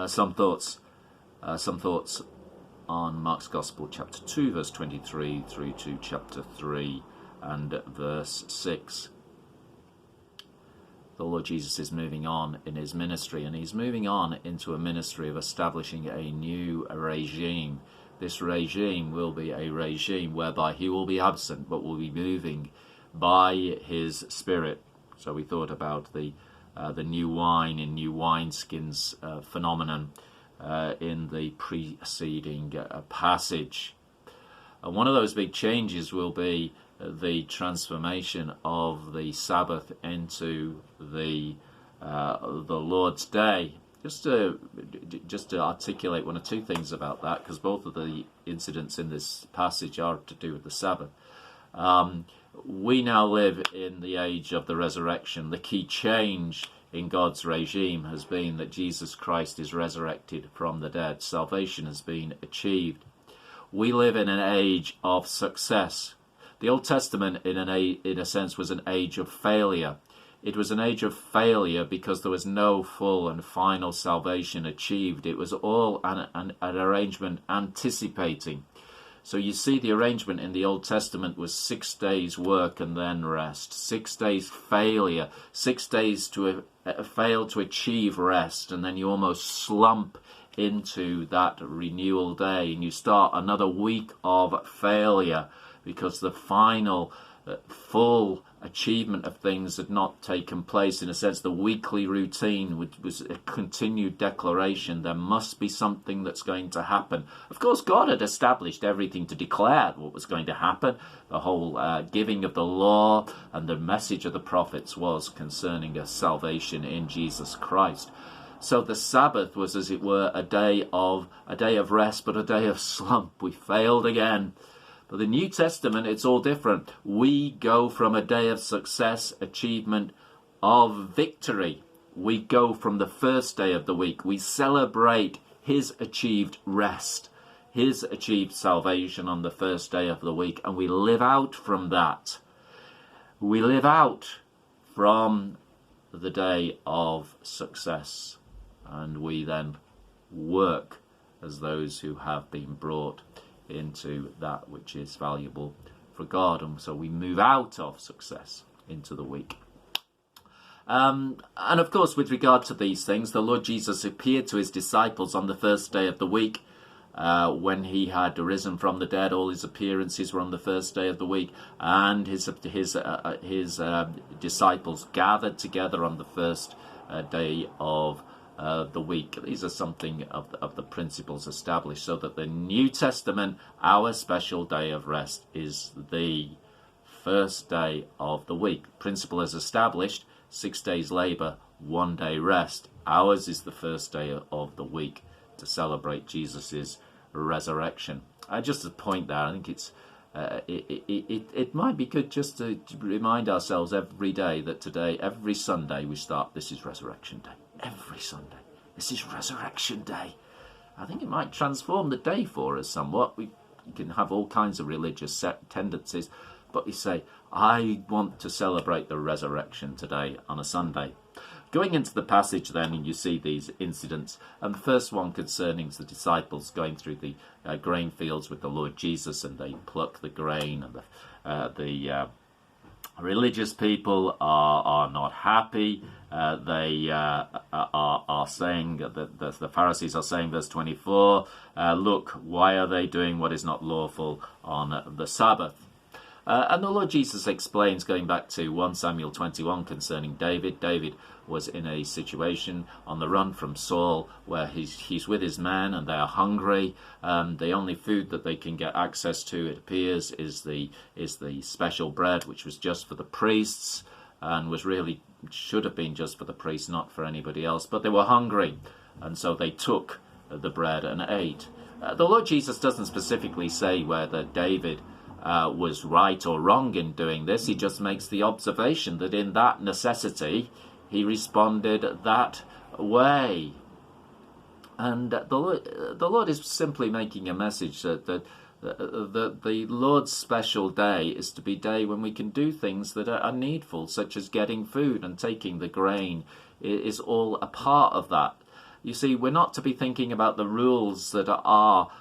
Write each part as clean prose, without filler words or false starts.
Some thoughts on Mark's Gospel, chapter 2, verse 23 through to chapter 3 and verse 6. The Lord Jesus is moving on in his ministry, and he's moving on into a ministry of establishing a new regime. This regime will be a regime whereby he will be absent but will be moving by his Spirit. So we thought about the new wine in new wineskins phenomenon in the preceding passage. And one of those big changes will be the transformation of the Sabbath into the Lord's Day. Just to articulate one or two things about that, because both of the incidents in this passage are to do with the Sabbath. We now live in the age of the resurrection. The key change in God's regime has been that Jesus Christ is resurrected from the dead. Salvation has been achieved. We live in an age of success. The Old Testament, in a sense, was an age of failure. It was an age of failure because there was no full and final salvation achieved. It was all an arrangement anticipating. So you see, the arrangement in the Old Testament was 6 days work and then rest. 6 days failure. 6 days to fail to achieve rest, and then you almost slump into that renewal day, and you start another week of failure because the final full achievement of things had not taken place. In a sense, the weekly routine was a continued declaration. There must be something that's going to happen. Of course, God had established everything to declare what was going to happen. The whole giving of the law and the message of the prophets was concerning a salvation in Jesus Christ. So the Sabbath was, as it were, a day of rest, but a day of slump. We failed again. But the New Testament, it's all different. We go from a day of success, achievement, of victory. We go from the first day of the week. We celebrate his achieved rest, his achieved salvation on the first day of the week, and we live out from that. We live out from the day of success, and we then work as those who have been brought into that which is valuable for God. And so we move out of success into the week. And of course, with regard to these things, the Lord Jesus appeared to his disciples on the first day of the week when he had risen from the dead. All his appearances were on the first day of the week, and his disciples gathered together on the first day of the week. These are something of the principles established, so that the New Testament, our special day of rest, is the first day of the week. Principle is established: 6 days labor, 1 day rest. Ours is the first day of the week to celebrate Jesus' resurrection. Just to point there, I think it might be good just to remind ourselves every day that today, every Sunday, we start, this is Resurrection Day. Every Sunday, this is Resurrection Day. I think it might transform the day for us somewhat. We can have all kinds of religious tendencies, but you say, I want to celebrate the resurrection today on a Sunday. Going into the passage then, and you see these incidents, and the first one concerning the disciples going through the grain fields with the Lord Jesus, and they pluck the grain, and the religious people are not happy. They are saying that the Pharisees are saying, verse 24, look, why are they doing what is not lawful on the Sabbath? And the Lord Jesus explains, going back to 1 Samuel 21 concerning David. David was in a situation on the run from Saul where he's with his men and they are hungry. The only food that they can get access to, it appears, is the special bread, which was just for the priests and should have been just for the priests, not for anybody else. But they were hungry, and so they took the bread and ate. The Lord Jesus doesn't specifically say whether David was right or wrong in doing this. He just makes the observation that in that necessity he responded that way. And the Lord is simply making a message that the Lord's special day is to be a day when we can do things that are needful, such as getting food, and taking the grain is all a part of that. You see, we're not to be thinking about the rules that are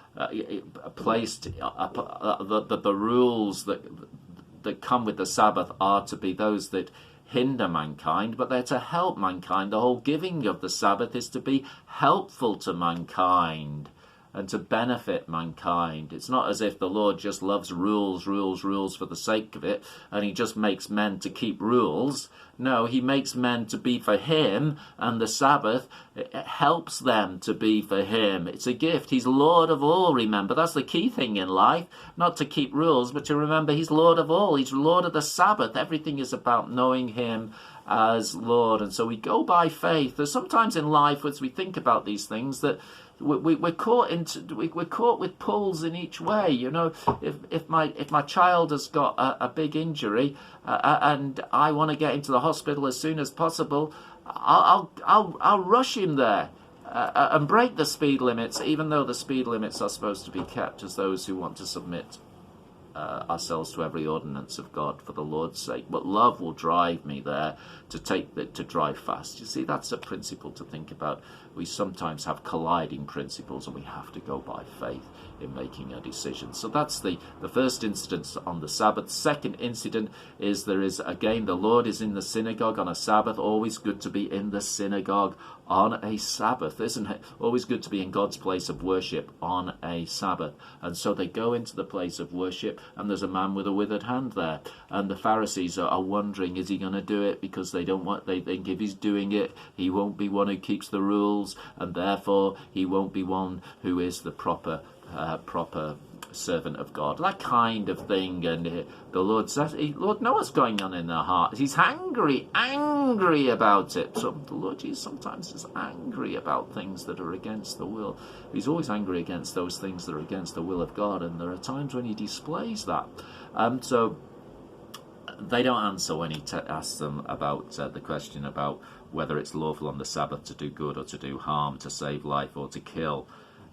placed, the rules that come with the Sabbath are to be those that hinder mankind, but they're to help mankind. The whole giving of the Sabbath is to be helpful to mankind and to benefit mankind. It's not as if the Lord just loves rules for the sake of it, and he just makes men to keep rules. No, he makes men to be for him, and the Sabbath, it helps them to be for him. It's a gift. He's Lord of all, remember. That's the key thing in life, not to keep rules, but to remember he's Lord of all. He's Lord of the Sabbath. Everything is about knowing him as Lord. And so we go by faith. There's sometimes in life, as we think about these things, that we're caught with pulls in each way. You know, if my child has got a big injury and I want to get into the hospital as soon as possible, I'll rush him there and break the speed limits, even though the speed limits are supposed to be kept as those who want to submit ourselves to every ordinance of God for the Lord's sake. But love will drive me there to drive fast. You see, that's a principle to think about. We sometimes have colliding principles, and we have to go by faith in making a decision. So that's the first incident on the Sabbath. Second incident is the Lord is in the synagogue on a Sabbath. Always good to be in the synagogue on a Sabbath, isn't it? Always good to be in God's place of worship on a Sabbath. And so they go into the place of worship, and there's a man with a withered hand there. And the Pharisees are wondering, is he going to do it? Because they think if he's doing it, he won't be one who keeps the rules, and therefore he won't be one who is the proper servant of God, that kind of thing. And the Lord says, Lord knows what's going on in their hearts. He's angry about it. So the Lord Jesus sometimes is angry about things that are against the will. He's always angry against those things that are against the will of God, and there are times when he displays that. So they don't answer when he asks them about the question about whether it's lawful on the Sabbath to do good or to do harm, to save life or to kill.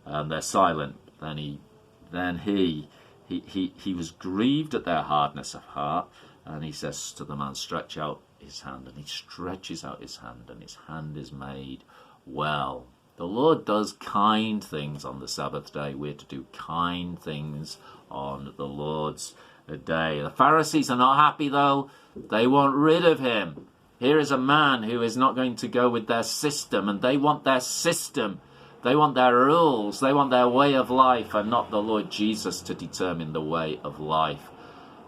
They're silent. Then he was grieved at their hardness of heart, and he says to the man, stretch out his hand. And he stretches out his hand, and his hand is made well. The Lord does kind things on the Sabbath day. We're to do kind things on the Lord's day. The Pharisees are not happy, though. They want rid of him. Here is a man who is not going to go with their system, and they want their system. They want their rules, they want their way of life, and not the Lord Jesus to determine the way of life.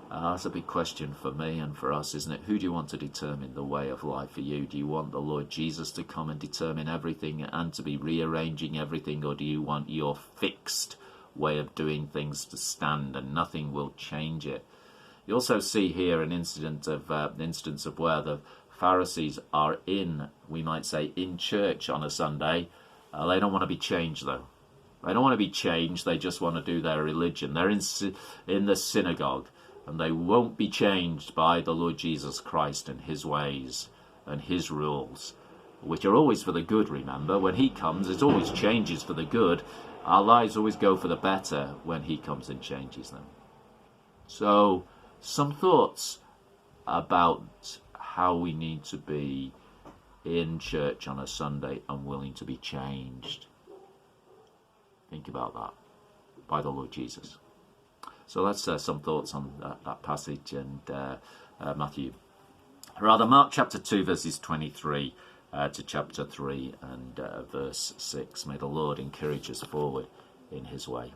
That's a big question for me and for us, isn't it? Who do you want to determine the way of life for you? Do you want the Lord Jesus to come and determine everything and to be rearranging everything, or do you want your fixed way of doing things to stand and nothing will change it? You also see here an instance of where the Pharisees are we might say, in church on a Sunday. They don't want to be changed, though. They don't want to be changed. They just want to do their religion. They're in the synagogue, and they won't be changed by the Lord Jesus Christ and his ways and his rules, which are always for the good, remember. When he comes, it always changes for the good. Our lives always go for the better when he comes and changes them. So, some thoughts about how we need to be in church on a Sunday and willing to be changed. Think about that by the Lord Jesus. So that's some thoughts on that passage and Mark chapter 2 verses 23 to chapter 3 and verse 6. May the Lord encourage us forward in his way.